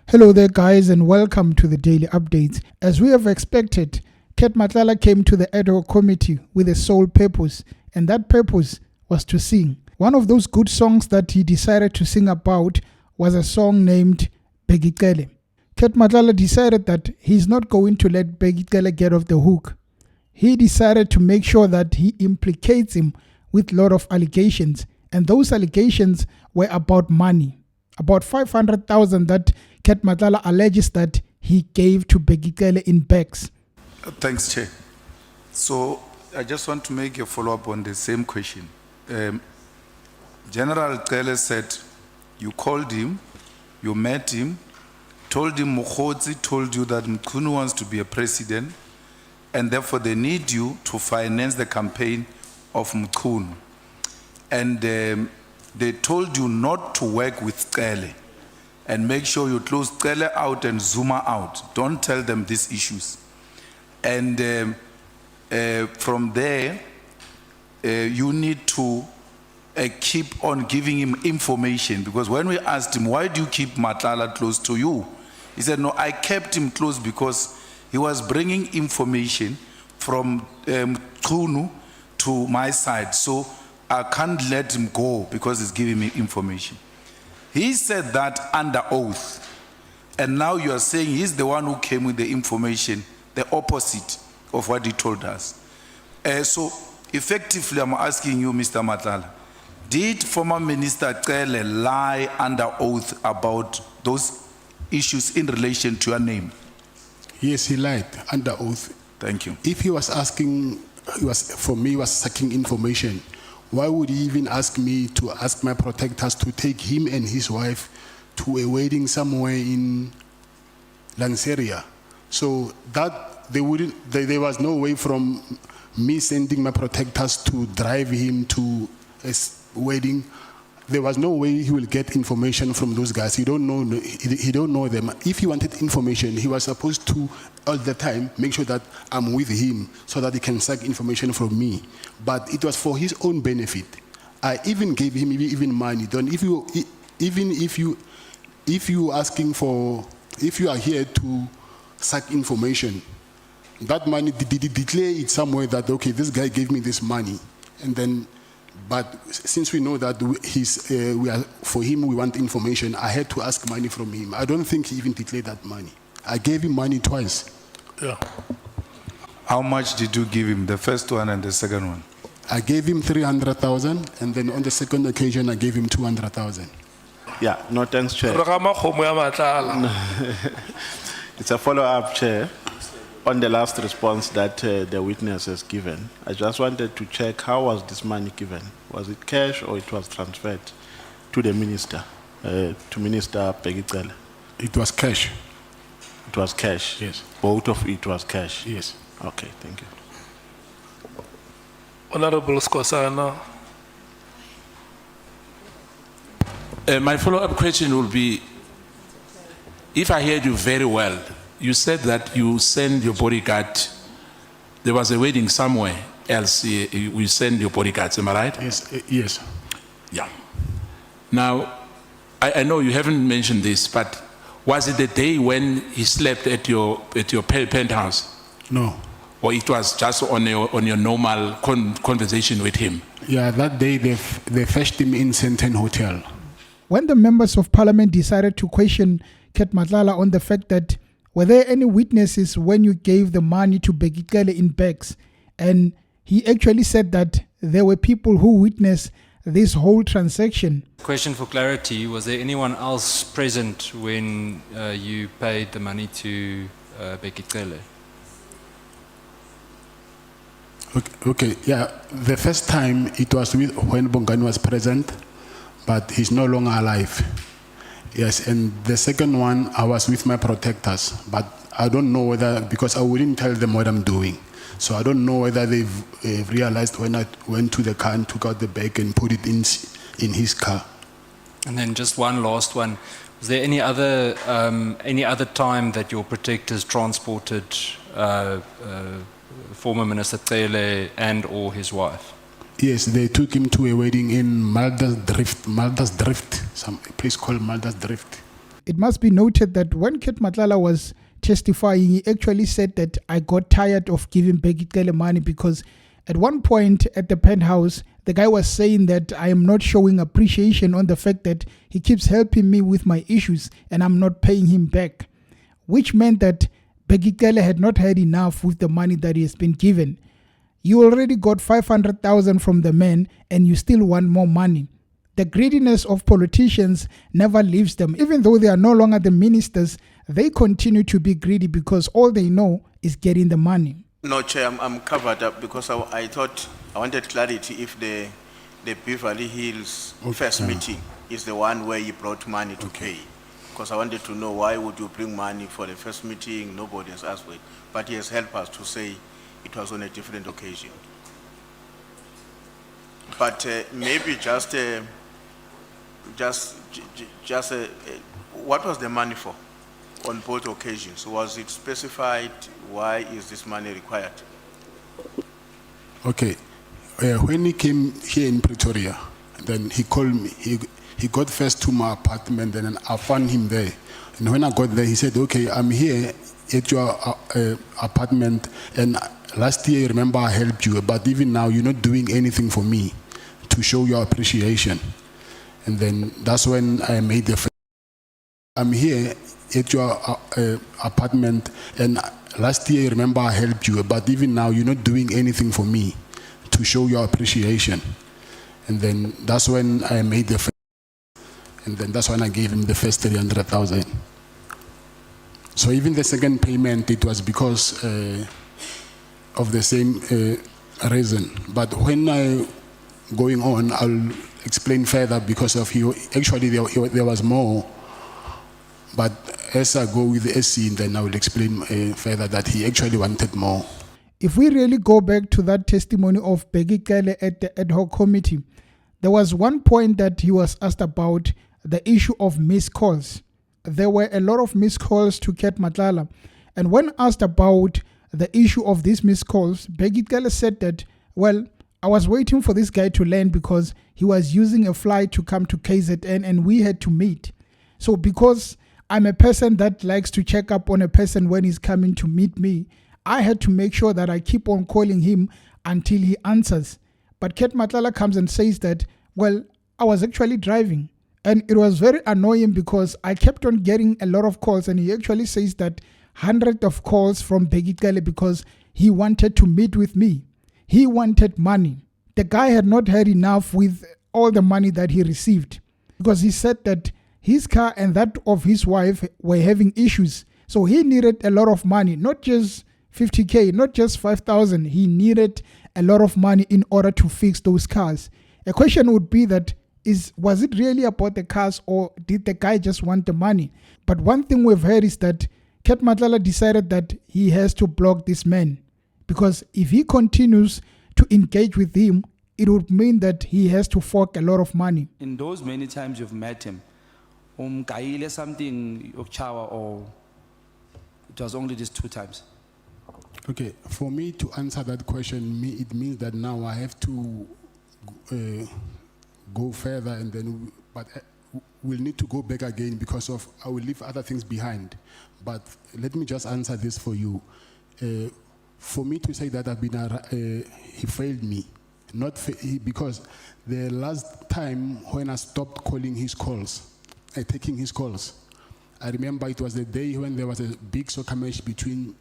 Hello there guys and welcome to the daily updates. As we have expected, Matlala came to the ad hoc committee with a sole purpose, and that purpose was to sing. One of those good songs that he decided to sing about was a song named Bheki Cele. Matlala decided that he's not going to let Bheki Cele get off the hook. He decided to make sure that he implicates him with a lot of allegations, and those allegations were about money. About 500,000 that Matlala alleges that he gave to Bheki Cele in bags. Thanks, Chair. So I just want to make a follow-up on the same question. General Cele said you called him, you met him, told him Mokhodzi told you that Mkhunu wants to be a president, and therefore they need you to finance the campaign of Mkhunu. And they told you not to work with Cele and make sure you close Cele out and Zuma out. Don't tell them these issues. And from there, you need to keep on giving him information, because when we asked him, why do you keep Matlala close to you? He said, no, I kept him close because he was bringing information from Mkhunu to my side. So I can't let him go because he's giving me information. He said that under oath. And now you are saying he's the one who came with the information, the opposite of what he told us. So effectively, I'm asking you, Mr. Matlala, did former Minister Cele lie under oath about those issues in relation to your name? Yes, he lied under oath. Thank you. If he was asking, he was seeking information, why would he even ask me to ask my protectors to take him and his wife to a wedding somewhere in Lanseria? So that there was no way from me sending my protectors to drive him to a wedding. There was no way he will get information from those guys. He don't know them. If he wanted information, he was supposed to all the time make sure that I'm with him so that he can suck information from me. But it was for his own benefit. I even gave him even money. If you are here to suck information, that money declare it somewhere that okay, this guy gave me this money, and then. But since we know that for him we want information, I had to ask money from him. I don't think he even declared that money. I gave him money twice. Yeah. How much did you give him, the first one and the second one? I gave him 300,000, and then on the second occasion I gave him 200,000. Yeah, no thanks, Chair. It's a follow-up, Chair, on the last response that the witness has given. I just wanted to check, how was this money given? Was it cash or it was transferred to the minister, to Minister Bheki Cele? It was cash. It was cash? Yes. Both of it was cash? Yes. Okay, thank you. Honorable Skosana. My follow-up question will be, if I heard you very well, you said that you send your bodyguard, there was a wedding somewhere else, we send your bodyguards, am I right? Yes, yes. Yeah. Now, I know you haven't mentioned this, but was it the day when he slept at your penthouse? No. Or it was just on your normal conversation with him? Yeah, that day they fetched him in Senten Hotel. When the members of parliament decided to question Matlala on the fact that were there any witnesses when you gave the money to Bheki Cele in bags, and he actually said that there were people who witnessed this whole transaction. Question for clarity, was there anyone else present when you paid the money to Bheki Cele? Okay, yeah, the first time it was when Bongani was present, but he's no longer alive. Yes, and the second one, I was with my protectors, but I don't know whether, because I wouldn't tell them what I'm doing. So I don't know whether they've realized when I went to the car and took out the bag and put it in his car. And then just one last one. Was there any other time that your protectors transported former Minister Cele and or his wife? Yes, they took him to a wedding in Maldas Drift, some place called Maldas Drift. it must be noted that when Ket Matlala was testifying, he actually said that I got tired of giving Bheki Cele money because at one point at the penthouse, the guy was saying that I am not showing appreciation on the fact that he keeps helping me with my issues and I'm not paying him back, which meant that Bheki Cele had not had enough with the money that he has been given. You already got 500,000 from the man and you still want more money. The greediness of politicians never leaves them. Even though they are no longer the ministers, they continue to be greedy because all they know is getting the money. No, Chair, I'm covered up because I thought I wanted clarity if the Beverly Hills first meeting is the one where you brought money to pay. Because I wanted to know why would you bring money for the first meeting? Nobody has asked for it. But he has helped us to say it was on a different occasion. But maybe what was the money for on both occasions? Was it specified? Why is this money required? Okay. When he came here in Pretoria, then he called me. He got first to my apartment, and then I found him there. And when I got there, he said, okay, I'm here at your apartment, and last year, remember, I helped you, but even now, you're not doing anything for me to show your appreciation. And then that's when I made the I'm here at your apartment, and last year, remember, I helped you, but even now, you're not doing anything for me to show your appreciation. And then that's when I made the and then that's when I gave him the first 300,000. So even the second payment, it was because of the same reason. But when I going on, I'll explain further because of actually there was more. But as I go with the SC, then I will explain further that he actually wanted more. If we really go back to that testimony of Bheki Cele at the ad hoc committee, there was one point that he was asked about the issue of missed calls. There were a lot of missed calls to Ket Matlala. And when asked about the issue of these missed calls, Bheki Cele said that, well, I was waiting for this guy to land because he was using a flight to come to KZN and we had to meet. So because I'm a person that likes to check up on a person when he's coming to meet me, I had to make sure that I keep on calling him until he answers. But Ket Matlala comes and says that, well, I was actually driving. And it was very annoying because I kept on getting a lot of calls, and he actually says that hundreds of calls from Bheki Cele because he wanted to meet with me. He wanted money. The guy had not had enough with all the money that he received because he said that his car and that of his wife were having issues. So he needed a lot of money, not just 50K, not just 5,000. He needed a lot of money in order to fix those cars. A question would be that, was it really about the cars or did the guy just want the money? But one thing we've heard is that Ket Matlala decided that he has to block this man because if he continues to engage with him, it would mean that he has to fork a lot of money. In those many times you've met him, kaile something yokchawa, or it was only these 2 times? Okay, for me to answer that question, it means that now I have to go further, and then, but we'll need to go back again because of I will leave other things behind. But let me just answer this for you. For me to say that he failed me, because the last time when I stopped calling his calls, taking his calls, I remember it was the day when there was a big soccer match between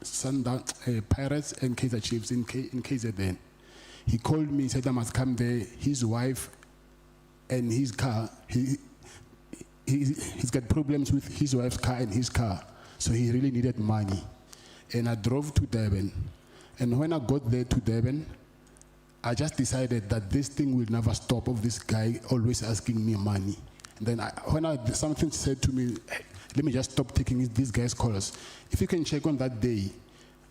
Sundown Pirates and Kaizer Chiefs in KZN. He called me, said I must come there. His wife and his car, he's got problems with his wife's car and his car, so he really needed money. And I drove to Durban. And when I got there to Durban, I just decided that this thing will never stop of this guy always asking me money. And then something said to me, hey, let me just stop taking these guys' calls. If you can check on that day,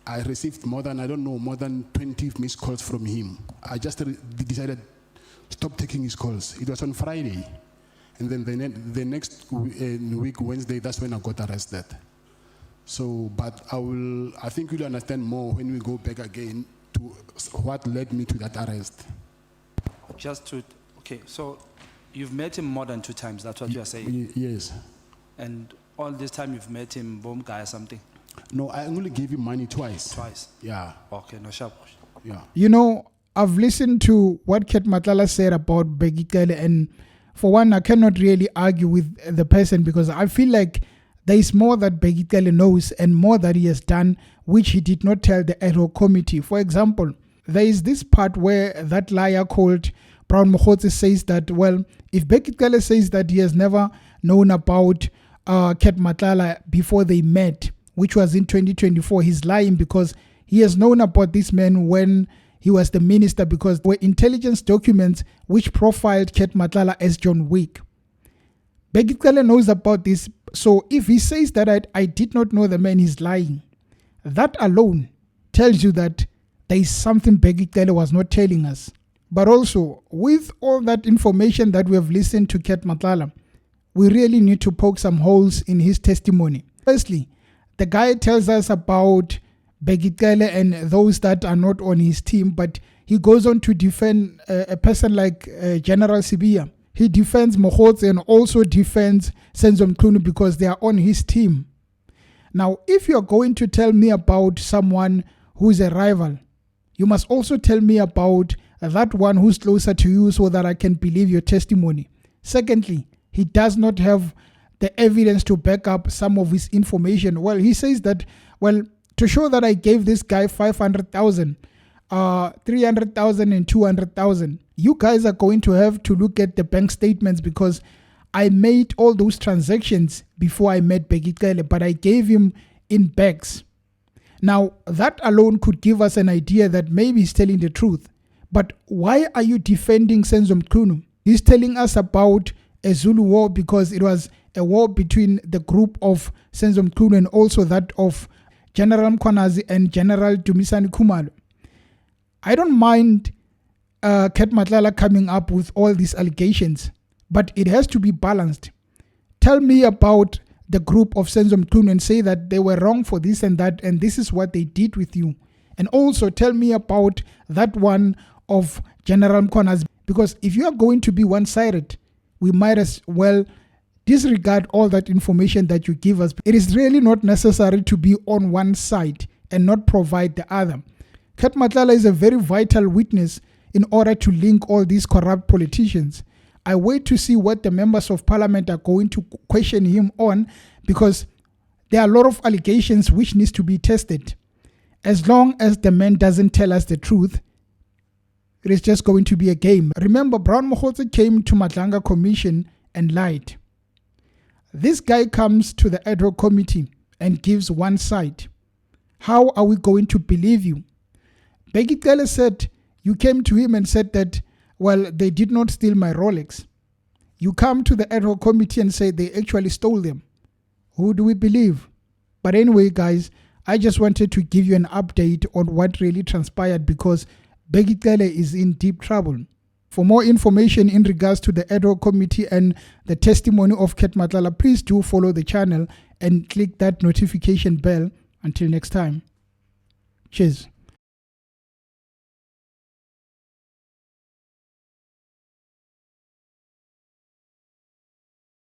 I received more than 20 missed calls from him. I just decided stop taking his calls. It was on Friday. And then the next week, Wednesday, that's when I got arrested. So, but I think you'll understand more when we go back again to what led me to that arrest. Okay, so you've met him more than 2 times, that's what you are saying? Yes. And all this time you've met him, bomb guy or something, No, I only gave him money twice. twice. Yeah, Okay, no sharp. yeah. You know, I've listened to what Ket Matlala said about Bheki Cele, and for one, I cannot really argue with the person because I feel like there is more that Bheki Cele knows and more that he has done, which he did not tell the ad hoc committee. For example, there is this part where that liar called Brown Mokhotsi says that, well, if Bheki Cele says that he has never known about Ket Matlala before they met, which was in 2024, he's lying because he has known about this man when he was the minister, because there were intelligence documents which profiled Ket Matlala as John Wick. Bheki Cele knows about this, so if he says that I did not know the man, he's lying. That alone tells you that there is something Bheki Cele was not telling us. But also, with all that information that we have listened to Ket Matlala, we really need to poke some holes in his testimony. Firstly, the guy tells us about Bheki Cele and those that are not on his team, but he goes on to defend a person like General Sibiya. He defends Mokhotsi and also defends Senzo Mchunu because they are on his team. Now, if you are going to tell me about someone who is a rival, you must also tell me about that one who's closer to you so that I can believe your testimony. Secondly, he does not have the evidence to back up some of his information. Well, he says that, well, to show that I gave this guy 500,000, 300,000 and 200,000, you guys are going to have to look at the bank statements because I made all those transactions before I met Bheki Cele, but I gave him in bags. Now, that alone could give us an idea that maybe he's telling the truth. But why are you defending Senzo Mchunu? He's telling us about a Zulu war because it was a war between the group of Senzo Mchunu and also that of General Mkhwanazi and General Dumisani Khumalo. I don't mind Ket Matlala coming up with all these allegations, but it has to be balanced. Tell me about the group of Senzo Mchunu and say that they were wrong for this and that, and this is what they did with you. And also tell me about that one of General Mkhwanazi, because if you are going to be one-sided, we might as well disregard all that information that you give us. It is really not necessary to be on one side and not provide the other. Ket Matlala is a very vital witness in order to link all these corrupt politicians. I wait to see what the members of parliament are going to question him on, because there are a lot of allegations which needs to be tested. As long as the man doesn't tell us the truth, it is just going to be a game. Remember, Brown Mokhotsi came to Matlanga Commission and lied. This guy comes to the ad hoc committee and gives one side. How are we going to believe you? Bheki Cele said you came to him and said that, well, they did not steal my Rolex. You come to the ad hoc committee and say they actually stole them. Who do we believe? But anyway, guys, I just wanted to give you an update on what really transpired because Bheki Cele is in deep trouble. For more information in regards to the ad hoc committee and the testimony of Ket Matlala, please do follow the channel and click that notification bell. Until next time. Cheers.